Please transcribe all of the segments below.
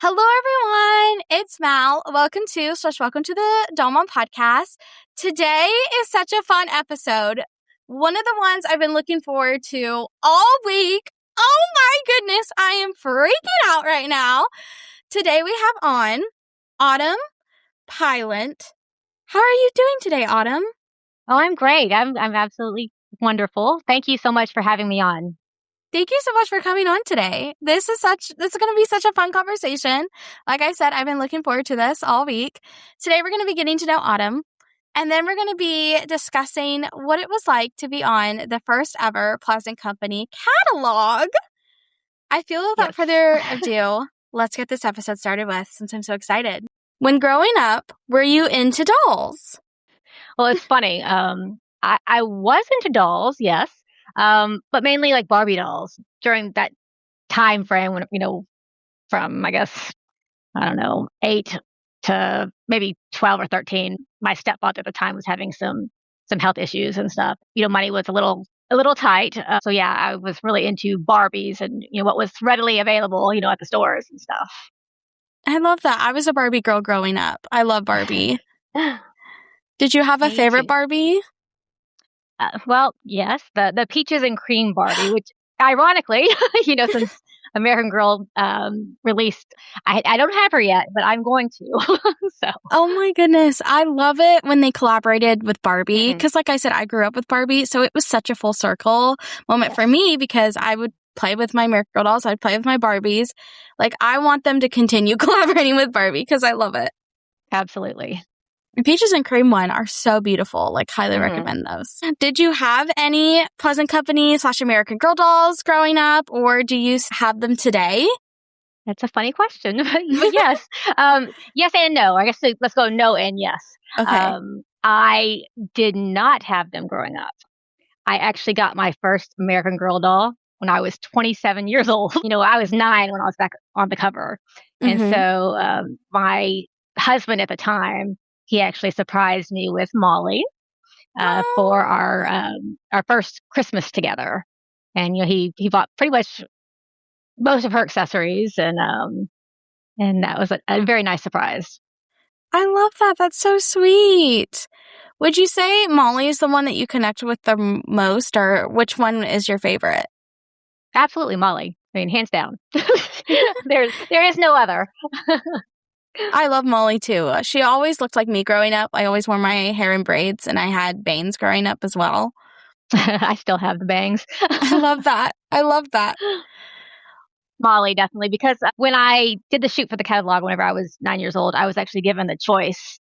Hello, everyone. It's Mal. Welcome to the Doll Mom podcast. Today is such a fun episode. One of the ones I've been looking forward to all week. Oh my goodness, I am freaking out right now. Today we have on Autum Pylant. How are you doing today, Autum? Oh, I'm great. I'm absolutely wonderful. Thank you so much for having me on. Thank you so much for coming on today. This is going to be such a fun conversation. Like I said, I've been looking forward to this all week. Today we're going to be getting to know Autum, and then we're going to be discussing what it was like to be on the first ever Pleasant Company catalog. I feel without further ado, let's get this episode started with, since I'm so excited. When growing up, were you into dolls? Well, it's funny. I was into dolls, yes, but mainly like Barbie dolls during that time frame when, from, I guess, I don't know, 8 to maybe 12 or 13. My stepfather at the time was having some health issues and stuff. Money was a little tight. So yeah, I was really into Barbies and, what was readily available, at the stores and stuff. I love that. I was a Barbie girl growing up. I love Barbie. Did you have a favorite Barbie? Well, yes, the peaches and cream Barbie, which ironically, since American Girl released, I don't have her yet, but I'm going to. So. Oh my goodness, I love it when they collaborated with Barbie, because like I said, I grew up with Barbie, so it was such a full circle moment for me, because I would play with my American Girl dolls, I'd play with my Barbies. Like, I want them to continue collaborating with Barbie because I love it. Absolutely. The Peaches and Cream one are so beautiful. Like, highly recommend those. Did you have any Pleasant Company / American Girl dolls growing up, or do you have them today? That's a funny question, but yes. Yes and no. I guess let's go no and yes. Okay. I did not have them growing up. I actually got my first American Girl doll when I was 27 years old. I was 9 when I was back on the cover. And so my husband at the time, he actually surprised me with Molly for our first Christmas together. And he bought pretty much most of her accessories, and that was a very nice surprise. I love that. That's so sweet. Would you say Molly is the one that you connect with the most, or which one is your favorite? Absolutely Molly. I mean, hands down. There is no other. I love Molly too. She always looked like me growing up. I always wore my hair in braids, and I had bangs growing up as well. I still have the bangs. I love that. I love that. Molly, definitely, because when I did the shoot for the catalog whenever I was 9 years old, I was actually given the choice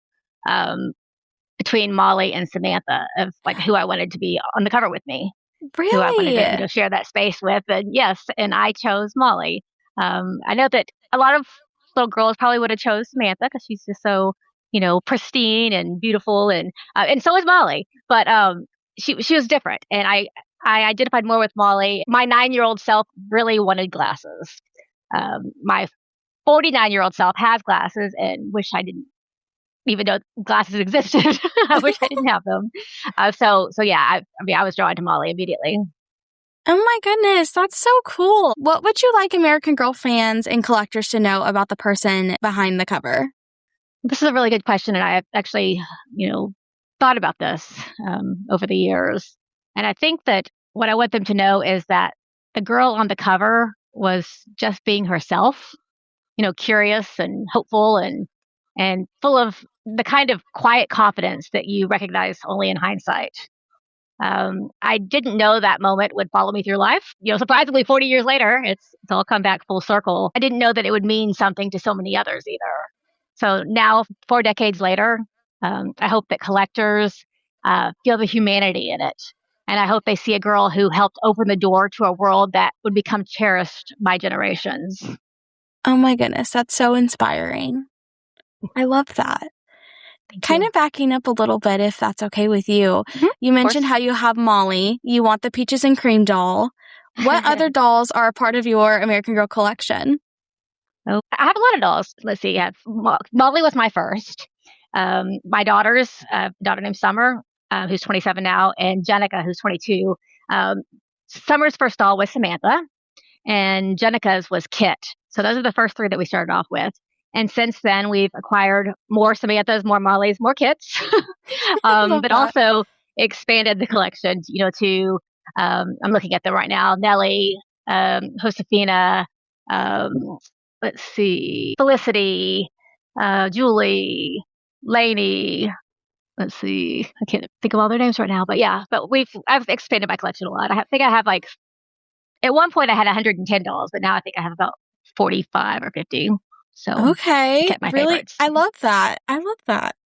between Molly and Samantha of like who I wanted to be on the cover with me. Really? Who I wanted to share that space with. And yes, and I chose Molly. I know that a lot of little girls probably would have chose Samantha because she's just so, pristine and beautiful, and so is Molly. But she was different, and I identified more with Molly. My 9-year-old self really wanted glasses. My 49-year-old self has glasses and wish I didn't even know glasses existed. I wish I didn't have them. So yeah, I was drawn to Molly immediately. Oh my goodness, that's so cool. What would you like American Girl fans and collectors to know about the person behind the cover? This is a really good question, and I have actually, thought about this over the years. And I think that what I want them to know is that the girl on the cover was just being herself, curious and hopeful and full of the kind of quiet confidence that you recognize only in hindsight. I didn't know that moment would follow me through life. Surprisingly, 40 years later, it's all come back full circle. I didn't know that it would mean something to so many others either. So now, 4 decades later, I hope that collectors feel the humanity in it. And I hope they see a girl who helped open the door to a world that would become cherished by generations. Oh my goodness, that's so inspiring. I love that. Kind of backing up a little bit, if that's okay with you. You mentioned how you have Molly. You want the Peaches and Cream doll. What other dolls are a part of your American Girl collection? Oh, I have a lot of dolls. Let's see. Molly was my first. My daughter's daughter named Summer, who's 27 now, and Jenica, who's 22. Summer's first doll was Samantha, and Jenica's was Kit. So those are the first three that we started off with. And since then, we've acquired more Samanthas, more Mollys, more kits, Love but that. also expanded the collection, to, I'm looking at them right now, Nellie, Josefina, um, let's see, Felicity, Julie, Lainey. Let's see, I can't think of all their names right now, but yeah, I've expanded my collection a lot. Think I have like, at one point I had $110, but now I think I have about 45 or 50. So I Okay. kept my Really? favorites. I love that. I love that.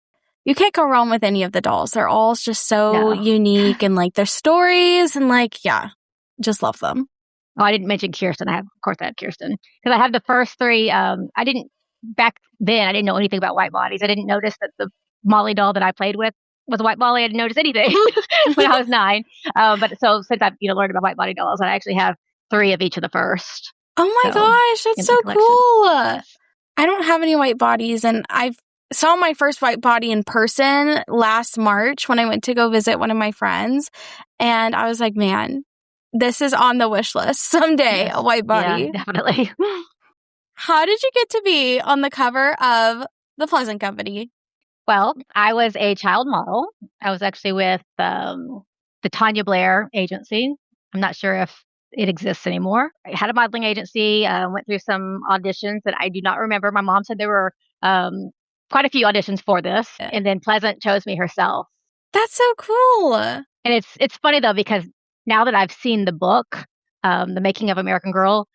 You can't go wrong with any of the dolls. They're all just so No. unique and like their stories and like, yeah, just love them. Oh, I didn't mention Kirsten. Of course, I have Kirsten because I have the first three. I didn't back then. I didn't know anything about white bodies. I didn't notice that the Molly doll that I played with was a white Molly. I didn't notice anything when I was 9. But so since I've learned about white body dolls, I actually have 3 of each of the first. Oh my So gosh, that's in my so collection, cool. yes. I don't have any white bodies, and I've saw my first white body in person last March when I went to go visit one of my friends, and I was like, man, this is on the wish list someday, Yes. a white Yeah, body. definitely. How did you get to be on the cover of the Pleasant Company? Well, I was a child model. I was actually with the Tanya Blair agency. I'm not sure if it exists anymore. I had a modeling agency, went through some auditions that I do not remember. My mom said there were quite a few auditions for this, and then Pleasant chose me herself. That's so cool. And it's funny though because now that I've seen the book, The Making of American Girl,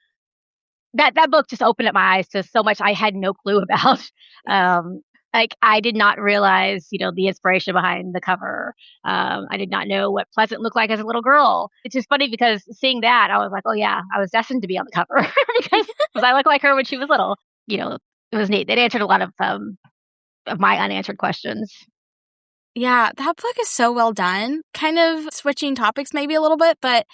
that book just opened up my eyes to so much I had no clue about. Um, like I did not realize, the inspiration behind the cover. I did not know what Pleasant looked like as a little girl. It's just funny because seeing that, I was like, oh yeah, I was destined to be on the cover because I looked like her when she was little. It was neat. It answered a lot of my unanswered questions. Yeah, that book is so well done. Kind of switching topics maybe a little bit, but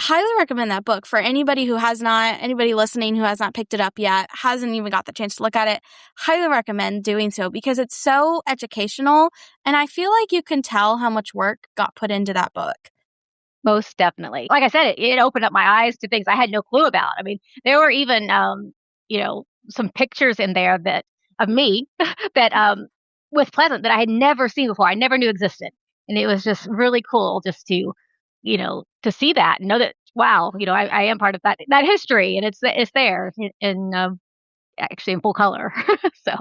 highly recommend that book for anybody anybody listening who has not picked it up yet, hasn't even got the chance to look at it. Highly recommend doing so because it's so educational. And I feel like you can tell how much work got put into that book. Most definitely. Like I said, it opened up my eyes to things I had no clue about. I mean, there were even, some pictures in there that of me that with Pleasant that I had never seen before. I never knew existed, and it was just really cool just to see that and know that wow, I am part of that history, and it's there in actually in full color. So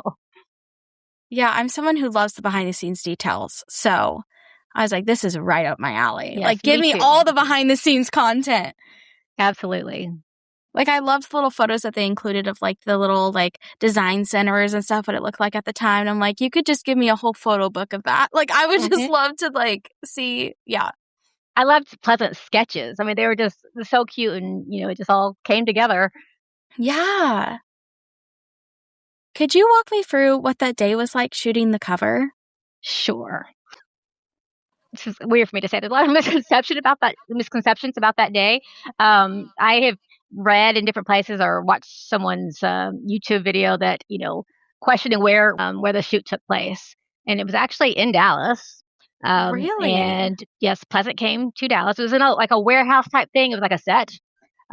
Yeah, I'm someone who loves the behind the scenes details. So I was like, this is right up my alley. yes, Like, give me me too. all the behind the scenes content. Absolutely. Like, I loved the little photos that they included of like the little like design centers and stuff, what it looked like at the time. And I'm like, you could just give me a whole photo book of that. Like, I would just Hmm. love to like see, yeah. I loved Pleasant sketches. I mean, they were just so cute, and it just all came together. Yeah. Could you walk me through what that day was like shooting the cover? Sure. This is weird for me to say. There's a lot of misconceptions about that day. I have read in different places or watched someone's YouTube video that questioning where the shoot took place, and it was actually in Dallas. Really? And yes, Pleasant came to Dallas. It was in like a warehouse type thing. It was like a set.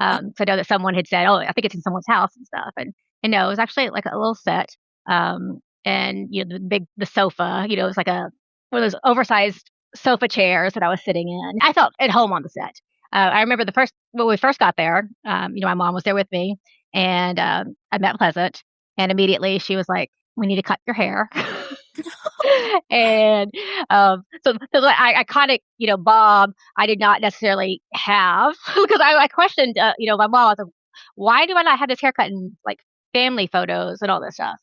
Oh, So I know that someone had said, "Oh, I think it's in someone's house and stuff," and no, it was actually like a little set. And the sofa, it was like one of those oversized sofa chairs that I was sitting in. I felt at home on the set. I remember when we first got there. My mom was there with me, and I met Pleasant, and immediately she was like, "We need to cut your hair." And so the iconic, bob, I did not necessarily have because I questioned, my mom. I was like, "Why do I not have this haircut in like family photos and all this stuff?"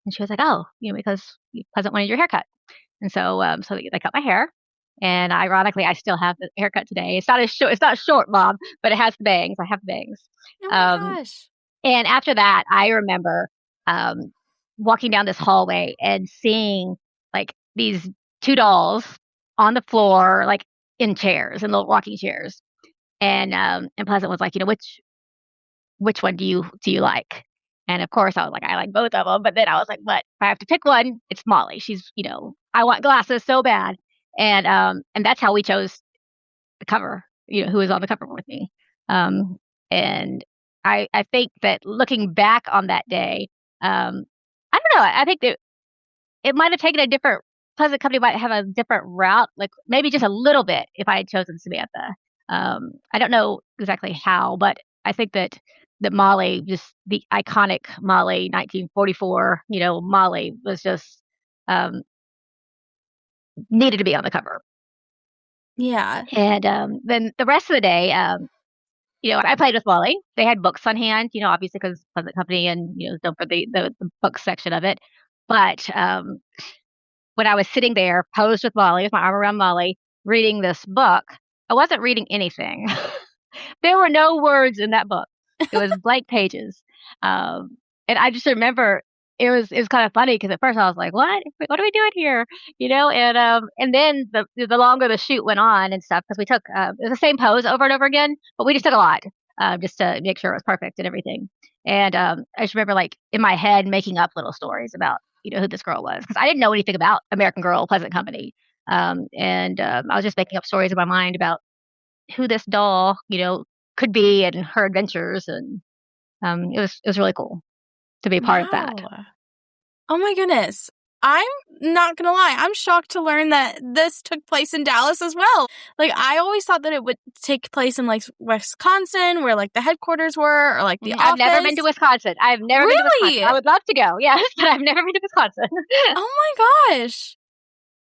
And she was like, "Oh, because Pleasant wanted your haircut." And so they cut my hair. And ironically, I still have the haircut today. It's not as short. It's not short, Mom, but it has the bangs. I have the bangs. oh my Um, gosh. and after that, I remember um, walking down this hallway and seeing like these 2 dolls on the floor, like in chairs, in little rocking chairs. And Pleasant was like, which one do you like? And of course, I was like, I like both of them. But then I was like, but if I have to pick one, it's Molly. She's, I want glasses so bad. And that's how we chose the cover. Who was on the cover with me. Um, and I think that looking back on that day, I don't know. I think that it might have taken a different Pleasant Company might have a different route, like maybe just a little bit if I had chosen Samantha. I don't know exactly how, but I think that Molly, just the iconic Molly, 1944, Molly was just um, needed to be on the cover. Yeah. And then the rest of the day, I played with Molly. They had books on hand, obviously because Pleasant Company and known for the book section of it. But when I was sitting there, posed with Molly, with my arm around Molly, reading this book, I wasn't reading anything. There were no words in that book. It was blank pages. Um, and I just remember it was kind of funny because at first I was like, "What are we doing here?" And then the longer the shoot went on and stuff, because we took it was the same pose over and over again, but we just took a lot just to make sure it was perfect and everything. And I just remember like in my head making up little stories about who this girl was because I didn't know anything about American Girl, Pleasant Company. And I was just making up stories in my mind about who this doll, could be and her adventures, and it was really cool to be a part of that. Wow. Oh my goodness. I'm not gonna lie, I'm shocked to learn that this took place in Dallas as well. Like, I always thought that it would take place in, like, Wisconsin, where, like, the headquarters were, or, like, the I've never been to office. Wisconsin. I've never been to Wisconsin. Really? I would love to go, yes, but I've never been to Wisconsin. Oh my gosh.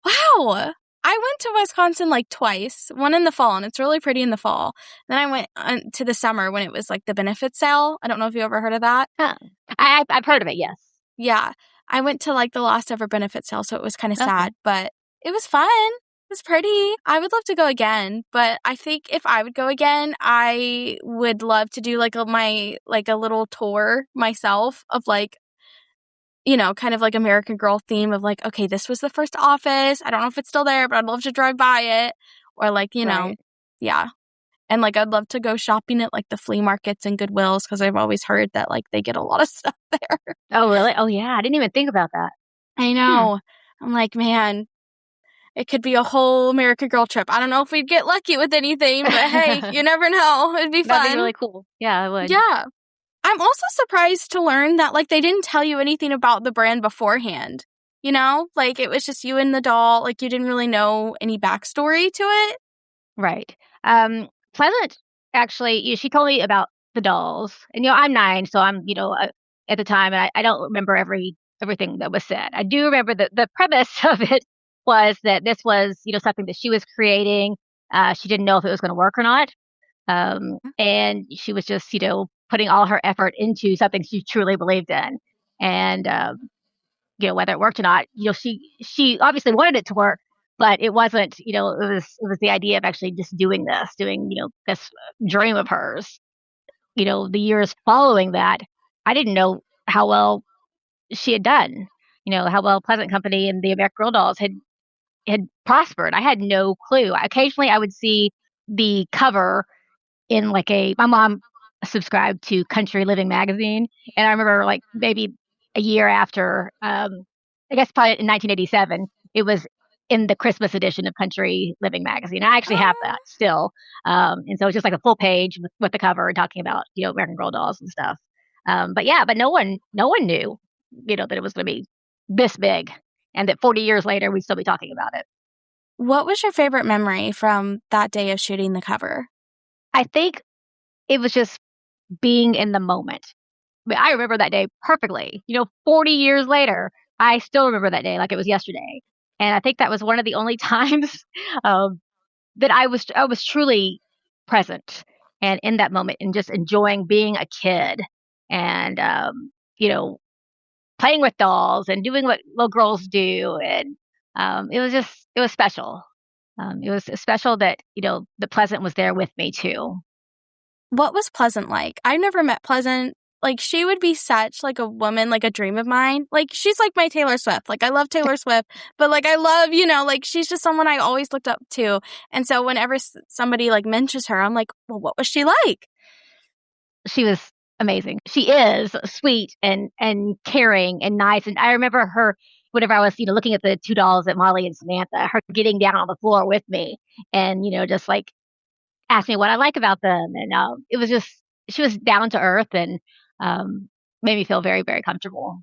Wow. I went to Wisconsin, like, twice, one in the fall, and it's really pretty in the fall. Then I went to the summer when it was, like, the benefit sale. I don't know if you ever heard of that. Huh. I've heard of it, yes. Yeah. I went to, like, the last ever benefit sale, so it was kinda Okay. sad, but it was fun. It was pretty. I would love to go again, but I think if I would go again, I would love to do, like, a little tour myself of, like, kind of like American Girl theme of, like, okay, this was the first office. I don't know if it's still there, but I'd love to drive by it. Or, like, Right. yeah. And, like, I'd love to go shopping at, like, the flea markets and Goodwills because I've always heard that, like, they get a lot of stuff there. Oh, really? Oh, yeah, I didn't even think about that. I Hmm. know. I'm like, man, it could be a whole American Girl trip. I don't know if we'd get lucky with anything, but hey, you never know. It'd be That'd be fun. really cool. Yeah, I would. Yeah. I'm also surprised to learn that, like, they didn't tell you anything about the brand beforehand. Like, it was just you and the doll. Like, you didn't really know any backstory to it. Right. Pleasant actually, she told me about the dolls, and I'm 9, so I'm at the time, and I don't remember everything that was said. I do remember the premise of it was that this was something that she was creating. She didn't know if it was going to work or not, and she was just putting all her effort into something she truly believed in, and whether it worked or not, she obviously wanted it to work, but it wasn't, it was the idea of actually just doing this dream of hers. The years following that, I didn't know how well she had done. How well Pleasant Company and the American Girl dolls had prospered. I had no clue. Occasionally, I would see the cover in like my mom subscribed to Country Living magazine, and I remember like maybe a year after, I guess probably in 1987, it was in the Christmas edition of Country Living magazine. I actually have that Oh. still, and so it's just like a full page with the cover and talking about American Girl dolls and stuff. But yeah, but no one knew that it was going to be this big, and that 40 years later we'd still be talking about it. What was your favorite memory from that day of shooting the cover? I think it was just being in the moment. I mean, I remember that day perfectly. 40 years later, I still remember that day like it was yesterday. And I think that was one of the only times um, that I was truly present and in that moment and just enjoying being a kid and you know playing with dolls and doing what little girls do. And it was special. It was special that the Pleasant was there with me too. What was Pleasant like? I never met Pleasant. Like, she would be such, like, a woman, like, a dream of mine. Like, she's like my Taylor Swift. Like, I love Taylor Swift, but, like, I love, like, she's just someone I always looked up to. And so whenever somebody, like, mentions her, I'm like, well, what was she like? She was amazing. She is sweet and caring and nice. And I remember her whenever I was, looking at the two dolls at Molly and Samantha, her getting down on the floor with me and, just like ask me what I like about them. And it was just she was down to earth and um, made me feel very, very comfortable.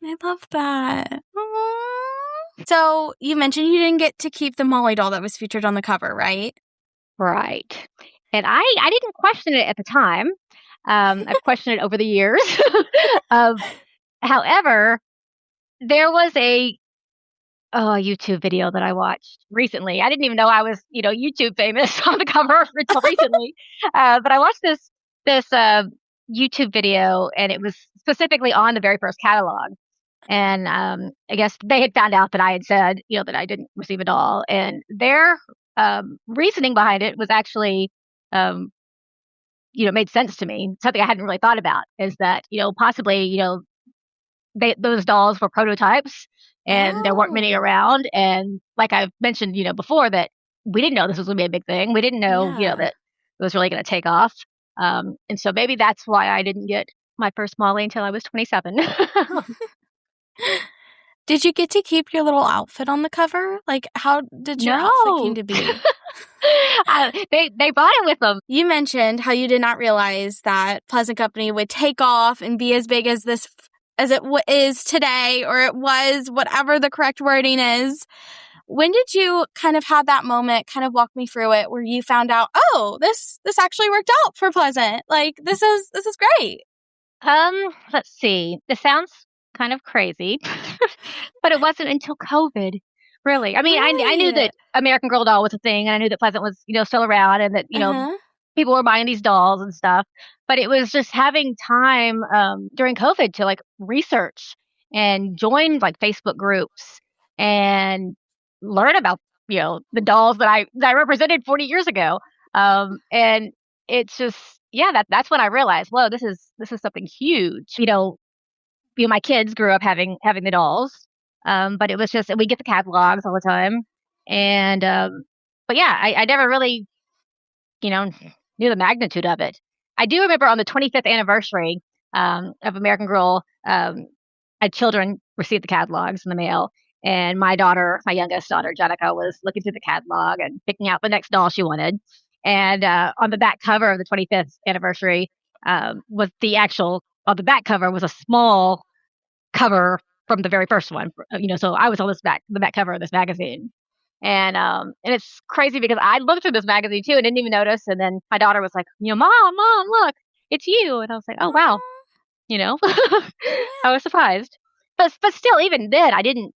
I love that. Aww. So you mentioned you didn't get to keep the Molly doll that was featured on the cover, right? Right. And I didn't question it at the time. I've questioned it over the years. um, However, there was a YouTube video that I watched recently. I didn't even know I was, YouTube famous on the cover until recently. But I watched this YouTube video, and it was specifically on the very first catalog. And I guess they had found out that I had said, that I didn't receive a doll, and their reasoning behind it was actually, um, made sense to me. Something I hadn't really thought about is that, possibly, those dolls were prototypes and there weren't many Oh, around. And like I've mentioned, before, that we didn't know this was going to be a big thing. We didn't know, yeah. that it was really going to take off. And so maybe that's why I didn't get my first Molly until I was 27. Did you get to keep your little outfit on the cover? Like, how did your outfit came No. to be? They bought it with them. You mentioned how you did not realize that Pleasant Company would take off and be as big as as it is today, or it was, whatever the correct wording is. When did you kind of have that moment, kind of walk me through it, where you found out, oh, this actually worked out for Pleasant? Like, this is great. Let's see. This sounds kind of crazy, but it wasn't until COVID. Really, I mean, I knew Really? that American Girl doll was a thing, and I knew that Pleasant was, still around, and that Uh-huh. people were buying these dolls and stuff. But it was just having time during COVID to like research and join like Facebook groups and learn about the dolls that I represented 40 years ago. And it's just yeah, that's when I realized, whoa, this is something huge. My kids grew up having the dolls, but it was just we get the catalogs all the time, and but yeah, I never really you know, knew the magnitude of it. I do remember on the 25th anniversary of American Girl, my children received the catalogs in the mail, and my daughter, my youngest daughter, Jenica, was looking through the catalog and picking out the next doll she wanted. And on the back cover of the 25th anniversary was the actual on the back cover was a small cover from the very first one. So I was on the back cover of this magazine. And it's crazy because I looked through this magazine too and didn't even notice. And then my daughter was like, mom, look, it's you. And I was like, oh wow, Aw, you know, yeah. I was surprised. But still, even then, I didn't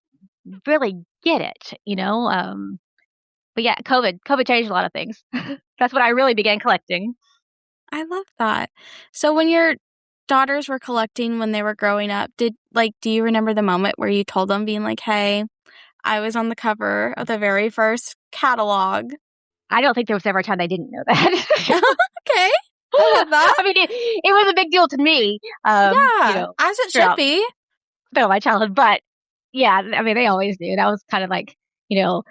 really get it. But yeah, COVID changed a lot of things. That's when I really began collecting. I love that. So when your daughters were collecting when they were growing up, do you remember the moment where you told them, being like, "Hey, I was on the cover of the very first catalog." I don't think there was ever a time they didn't know that. Okay. I love that. I mean, it was a big deal to me, Yeah, as it should throughout be. my childhood. But yeah, I mean, they always do. That was kind of like, you know,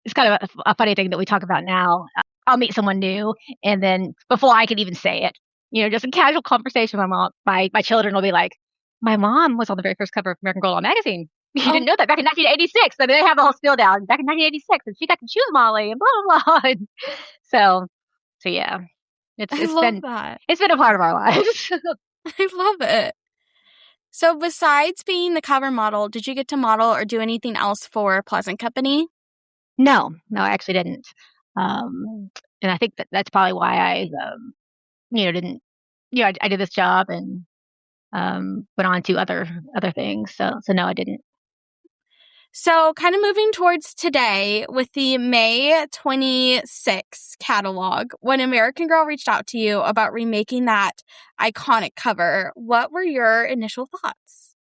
it's kind of a funny thing that we talk about now. I'll meet someone new, and then before I can even say it, just a casual conversation, my children will be like, "My mom was on the very first cover of American Girl magazine. You didn't Oh, know that back in 1986." I mean, they have the whole spiel down back in 1986, and she got to choose Molly, and blah blah blah. So, so yeah, it's I it's love been that. it's been a part of our lives. I love it. So besides being the cover model, did you get to model or do anything else for Pleasant Company? No, no, I actually didn't. And I think that's probably why I, didn't. I did this job and went on to other things. So no, I didn't. So, kind of moving towards today with the May 26 catalog, when American Girl reached out to you about remaking that iconic cover, what were your initial thoughts?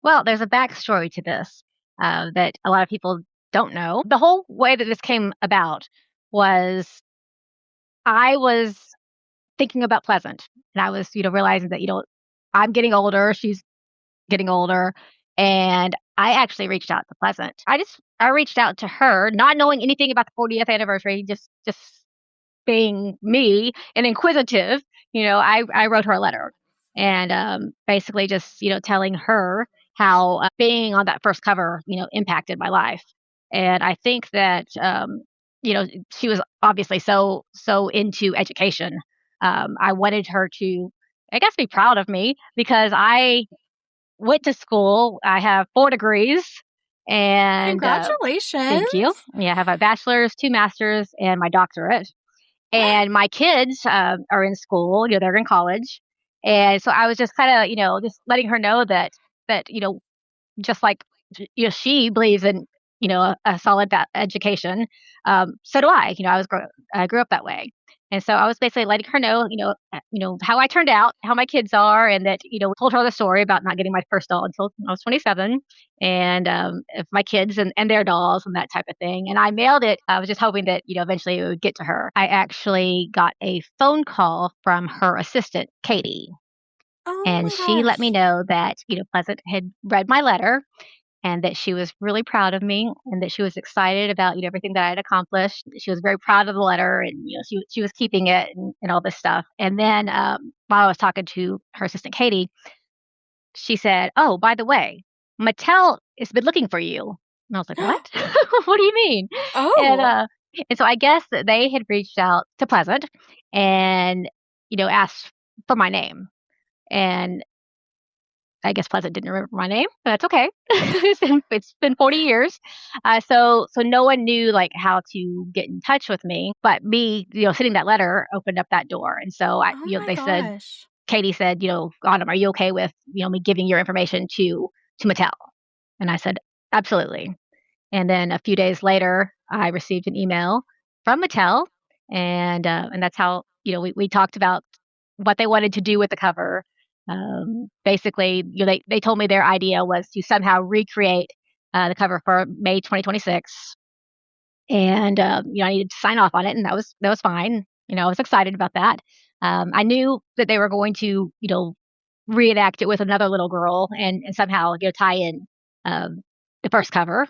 Well, there's a backstory to this that a lot of people don't know. The whole way that this came about was I was thinking about Pleasant, and I was, realizing that I'm getting older. She's getting older, and I actually reached out to Pleasant. I reached out to her, not knowing anything about the 40th anniversary, just being me and inquisitive. I wrote her a letter, and basically just telling her how being on that first cover impacted my life. And I think that she was obviously so into education, I wanted her to, I guess, be proud of me because I went to school. I have 4 degrees, and thank you. Congratulations. Yeah, I have a bachelor's, 2 masters, and my doctorate. And my kids are in school. They're in college, and so I was just kind of, just letting her know that just like she believes in a solid education. So do I. I grew up that way, and so I was basically letting her know how I turned out, how my kids are, and that told her the story about not getting my first doll until I was 27, and of my kids and their dolls and that type of thing. And I mailed it. I was just hoping that eventually it would get to her. I actually got a phone call from her assistant, Katie. Oh And my she let me gosh. know that, Pleasant had read my letter and that she was really proud of me and that she was excited about, everything that I had accomplished. She was very proud of the letter and, she was keeping it and all this stuff. And then while I was talking to her assistant, Katie, she said, "Oh, by the way, Mattel has been looking for you." And I was like, "What? What do you mean?" And, Oh. uh, and so I guess that they had reached out to Pleasant and, asked for my name. And I guess Pleasant didn't remember my name, but that's okay. It's been 40 years. So no one knew like how to get in touch with me, but me, sending that letter opened up that door. And so Oh my they said, gosh. Katie said, Autumn, are you okay with, me giving your information to Mattel? And I said, absolutely. And then a few days later, I received an email from Mattel, and that's how we talked about what they wanted to do with the cover. Basically, they told me their idea was to somehow recreate the cover for May 2026, and I needed to sign off on it, and that was fine. I was excited about that. I knew that they were going to reenact it with another little girl and somehow tie in the first cover,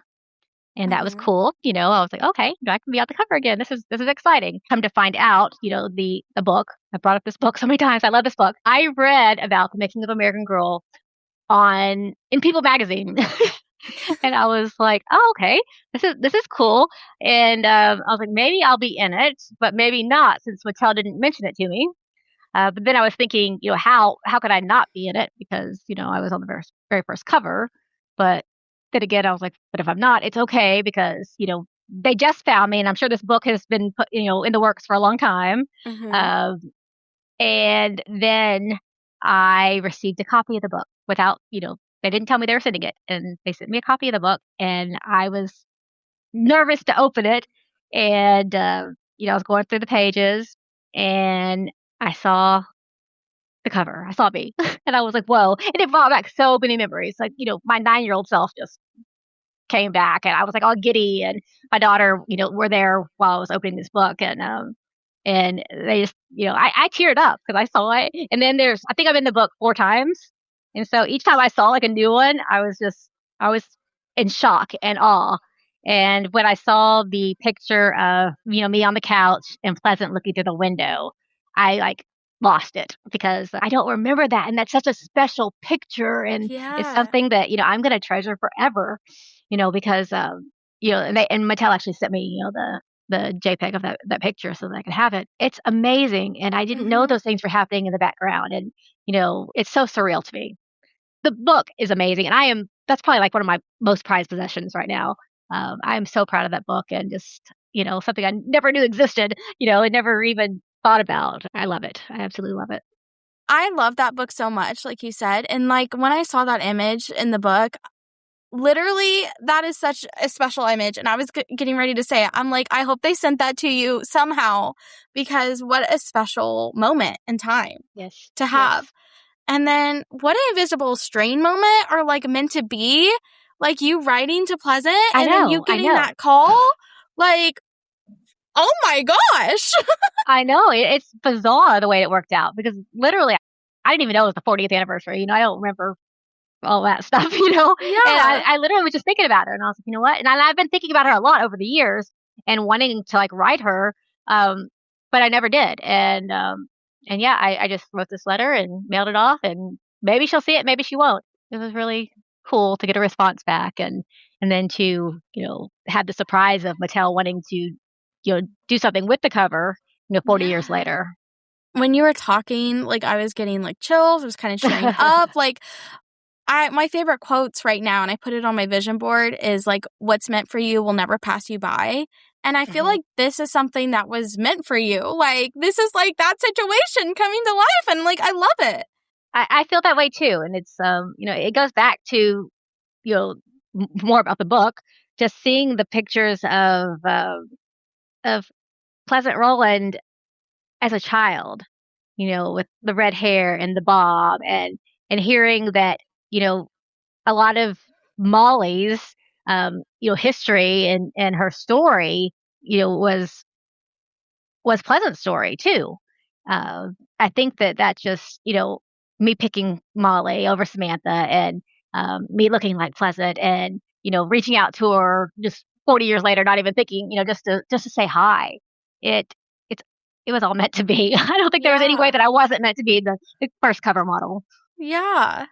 and that was Hmm. cool. I was like, okay, I can be on the cover again. This is exciting. Come to find out, the book. I brought up this book so many times. I love this book. I read about the making of American Girl on in People magazine, and I was like, oh, okay, this is cool. And I was like, maybe I'll be in it, but maybe not, since Mattel didn't mention it to me. But then I was thinking, how could I not be in it? Because I was on the very first cover. But then again, I was like, but if I'm not, it's okay because they just found me, and I'm sure this book has been put in the works for a long time. Hmm. Um, and then I received a copy of the book without they didn't tell me they were sending it, and they sent me a copy of the book, and I was nervous to open it, and I was going through the pages, and I saw the cover. I saw me, and I was like, "Whoa!" And it brought back so many memories. Like, my 9-year-old self just came back, and I was like all giddy, and my daughter, were there while I was opening this book, and they just, I teared up because I saw it. And then I think I'm in the book 4 times, and so each time I saw like a new one, I was in shock and awe. And when I saw the picture of me on the couch and Pleasant looking through the window, I like lost it because I don't remember that, and that's such a special picture, and it's Yeah. something that I'm gonna treasure forever. Because and Mattel actually sent me the JPEG of that picture so that I could have it. It's amazing, and I didn't know Hmm. those things were happening in the background, and it's so surreal to me. The book is amazing, and that's probably like one of my most prized possessions right now. I am so proud of that book, and just something I never knew existed. I never even thought about. I love it. I absolutely love it. I love that book so much, like you said. And like when I saw that image in the book, literally, that is such a special image. And I was getting ready to say, I'm like, I hope they sent that to you somehow because what a special moment in time Yes, to yes. have. And then what an invisible strain moment or like meant to be, like you writing to Pleasant I and then you know, I getting know. that call. Like, oh my gosh. I know, it's bizarre the way it worked out because literally, I didn't even know it was the 40th anniversary. I don't remember all that stuff, and Yeah. I literally was just thinking about her, and I was like, "You know what?" And I've been thinking about her a lot over the years and wanting to, like, write her, um, but I never did, and yeah, I just wrote this letter and mailed it off, and maybe she'll see it, maybe she won't. It was really cool to get a response back, and then to, have the surprise of Mattel wanting to, do something with the cover, 40 years Yeah. later. when you were talking, like, I was getting, like, chills. I was kind of tearing up. Like, my favorite quotes right now, and I put it on my vision board, is, like, what's meant for you will never pass you by. And I feel Mhm. like this is something that was meant for you. Like, this is, like, that situation coming to life, and, like, I love it. I feel that way too, and it's, it goes back to, more about the book, just seeing the pictures of Pleasant Rowland as a child, with the red hair and the bob, and hearing that, you know, a lot of Molly's, history and her story, was Pleasant's story too. I think that just, me picking Molly over Samantha and me looking like Pleasant and, reaching out to her just 40 years later, not even thinking, just to say hi. It it's it was all meant to be. I don't think there was any way Yeah. that I wasn't meant to be the first cover model. Yeah.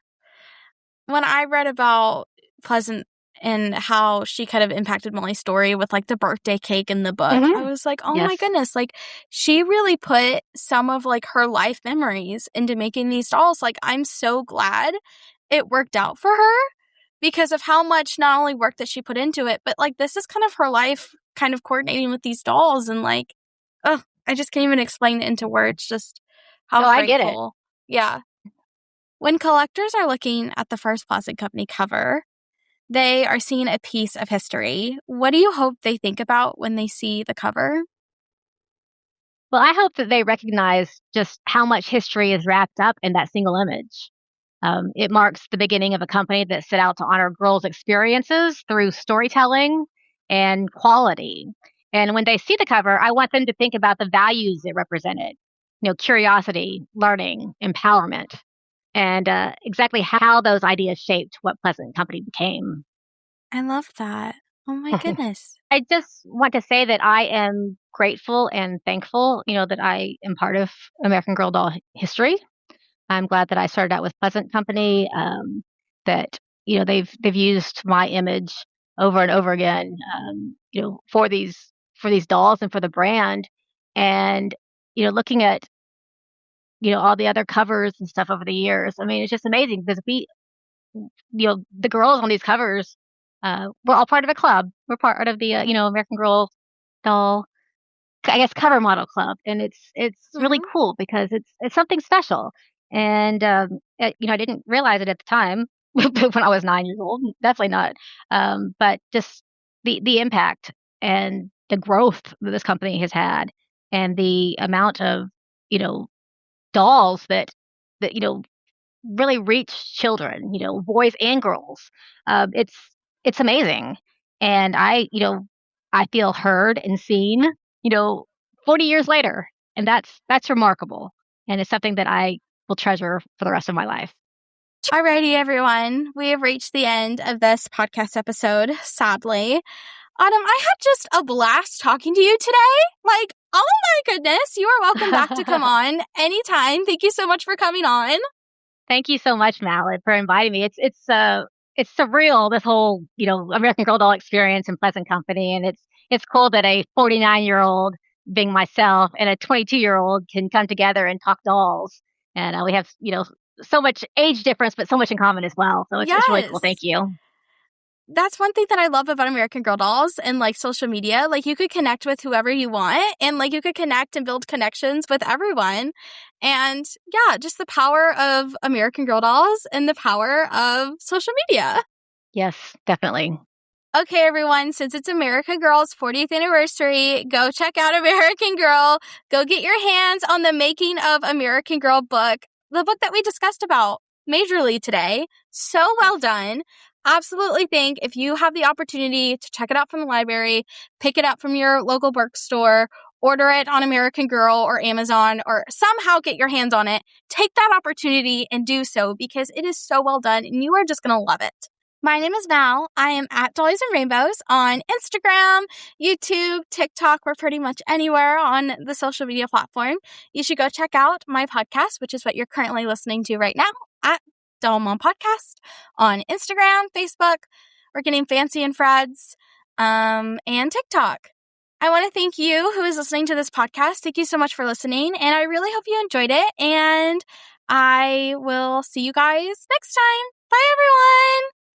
When I read about Pleasant and how she kind of impacted Molly's story with, like, the birthday cake in the book, I Hmm. was like, "Oh my Yes. goodness," like, she really put some of, like, her life memories into making these dolls. Like, I'm so glad it worked out for her because of how much not only work that she put into it, but, like, this is kind of her life kind of coordinating with these dolls and, like, ugh, I just can't even explain it into words, just how No, I get it. grateful. Yeah. When collectors are looking at the first Plastic Company cover, they are seeing a piece of history. What do you hope they think about when they see the cover? Well, I hope that they recognize just how much history is wrapped up in that single image. It marks the beginning of a company that set out to honor girls' experiences through storytelling and quality. And when they see the cover, I want them to think about the values it represented, curiosity, learning, empowerment, and exactly how those ideas shaped what Pleasant Company became. I love that. Oh my goodness. I just want to say that I am grateful and thankful, that I am part of American Girl doll history. I'm glad that I started out with Pleasant Company. That they've used my image over and over again. For these dolls and for the brand, and looking at all the other covers and stuff over the years. I mean, it's just amazing because the girls on these covers, we're all part of a club. We're part of the American Girl doll, I guess, cover model club, and it's really Mhm. cool because it's something special. And I didn't realize it at the time when I was 9 years old. Definitely not. But just the impact and the growth that this company has had, and the amount of you know dolls that really reach children, boys and girls. It's amazing, and I feel heard and seen, you know, 40 years later, and that's remarkable, and it's something that I will treasure for the rest of my life. Alrighty, everyone. We have reached the end of this podcast episode, sadly. Autumn, I had just a blast talking to you today. Like, oh my goodness, you are welcome back to come on anytime. Thank you so much for coming on. Thank you so much, Mallet, for inviting me. It's surreal, this whole American Girl doll experience in Pleasant Company, and it's cool that a 49-year-old, being myself, and a 22-year-old can come together and talk dolls, and we have so much age difference, but so much in common as well. So it's really cool. Thank Yes. you. That's one thing that I love about American Girl dolls and, like, social media. Like, you could connect with whoever you want, and, like, you could connect and build connections with everyone. And yeah, just the power of American Girl dolls and the power of social media. Yes, definitely. Okay, everyone, since it's American Girl's 40th anniversary, go check out American Girl. Go get your hands on the Making of American Girl book, the book that we discussed about majorly today. So well done. Absolutely think if you have the opportunity to check it out from the library, pick it up from your local bookstore, order it on American Girl or Amazon, or somehow get your hands on it, take that opportunity and do so because it is so well done and you are just going to love it. My name is Val. I am at Dollies and Rainbows on Instagram, YouTube, TikTok. We're pretty much anywhere on the social media platform. You should go check out my podcast, which is what you're currently listening to right now, at Doll Mom Podcast on Instagram, Facebook. We're getting fancy and Freds, and TikTok. I want to thank you who is listening to this podcast. Thank you so much for listening, and I really hope you enjoyed it, and I will see you guys next time. Bye, everyone!